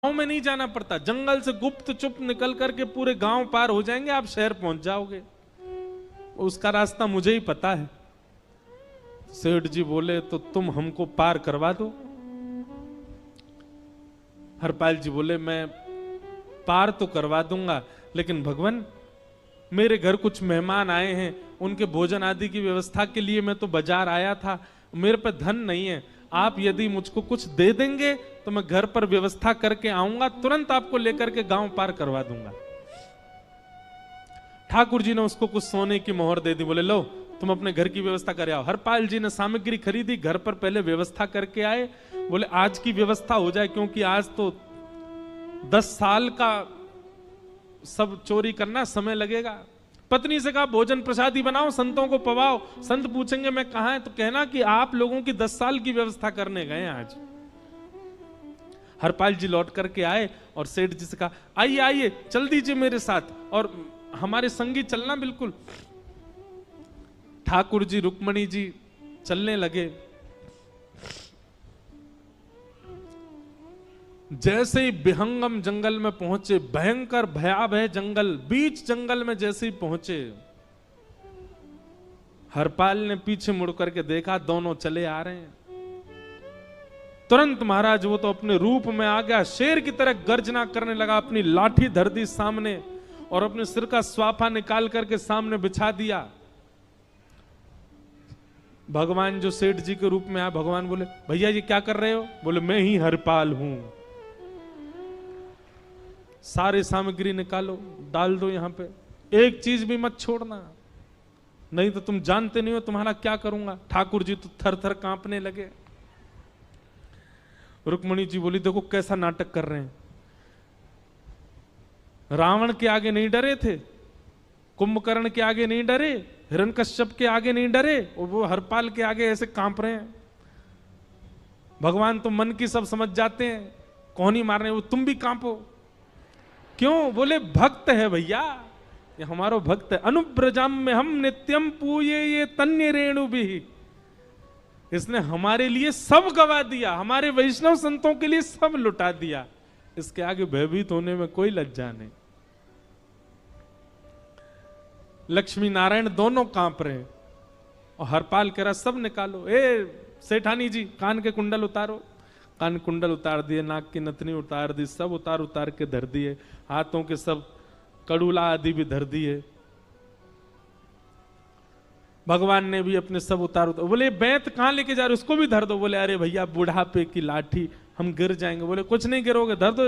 गांव में नहीं जाना पड़ता, जंगल से गुप्त चुप निकल करके पूरे गांव पार हो जाएंगे, आप शहर पहुंच जाओगे। उसका रास्ता मुझे ही पता है। सेठ जी बोले तो तुम हमको पार करवा दो। हरपाल जी बोले मैं पार तो करवा दूंगा, लेकिन भगवान मेरे घर कुछ मेहमान आए हैं, उनके भोजन आदि की व्यवस्था के लिए मैं तो बाजार आया था, मेरे पे धन नहीं है। आप यदि मुझको कुछ दे देंगे तो मैं घर पर व्यवस्था करके आऊंगा, तुरंत आपको लेकर के गांव पार करवा दूंगा। ठाकुर जी ने उसको कुछ सोने की मोहर दे दी, बोले लो तुम अपने घर की व्यवस्था कर आओ। हरपाल जी ने सामग्री खरीदी, घर पर पहले व्यवस्था करके आए। बोले आज की व्यवस्था हो जाए, क्योंकि आज तो 10 साल का सब चोरी करना समय लगेगा। पत्नी से कहा भोजन प्रसादी बनाओ, संतों को पवाओ। संत पूछेंगे मैं कहां है, तो कहना कि आप लोगों की 10 साल की व्यवस्था करने गए आज। हरपाल जी लौट करके आए और सेठ जी से कहा आइए आइए चल दीजिए मेरे साथ और हमारे संगी चलना बिल्कुल। ठाकुर जी रुक्मणी जी चलने लगे। जैसे ही विहंगम जंगल में पहुंचे, भयंकर भयावह जंगल, बीच जंगल में जैसे ही पहुंचे, हरपाल ने पीछे मुड़ करके देखा, दोनों चले आ रहे हैं। तुरंत महाराज वो तो अपने रूप में आ गया, शेर की तरह गर्जना करने लगा, अपनी लाठी धर दी सामने और अपने सिर का स्वाफा निकाल करके सामने बिछा दिया। भगवान जो सेठ जी के रूप में आया, भगवान बोले भैया ये क्या कर रहे हो? बोले मैं ही हरपाल हूं। सारे सामग्री निकालो, डाल दो यहां पे, एक चीज भी मत छोड़ना, नहीं तो तुम जानते नहीं हो तुम्हारा क्या करूंगा। ठाकुर जी तो थर थर कांपने लगे। रुक्मणी जी बोली देखो कैसा नाटक कर रहे हैं। रावण के आगे नहीं डरे थे, कुंभकर्ण के आगे नहीं डरे, हिरण्यकश्यप के आगे नहीं डरे, और वो हरपाल के आगे ऐसे कांप रहे हैं। भगवान तो मन की सब समझ जाते हैं, कौन ही मारने, वो तुम भी कांपो क्यों? बोले भक्त है भैया, ये हमारो भक्त है। अनुब्रजम में हम नित्यम पूये ये तन्य रेणु भी, इसने हमारे लिए सब गवा दिया, हमारे वैष्णव संतों के लिए सब लुटा दिया, इसके आगे भयभीत होने में कोई लज्जा नहीं। लक्ष्मी नारायण दोनों कांप रहे हैं और हरपाल कह रहा सब निकालो। ए सेठानी जी कान के कुंडल उतारो। कान कुंडल उतार दिए, नाक की नथनी उतार दी, सब उतार उतार के धर दिए, हाथों के सब कड़ूला आदि भी धर दिए। भगवान ने भी अपने सब उतार उतार। बोले बैंत कहां लेके जा रहे हो, उसको भी धर दो। बोले अरे भैया बुढ़ापे की लाठी, हम गिर जाएंगे। बोले कुछ नहीं गिरोगे, धर दो।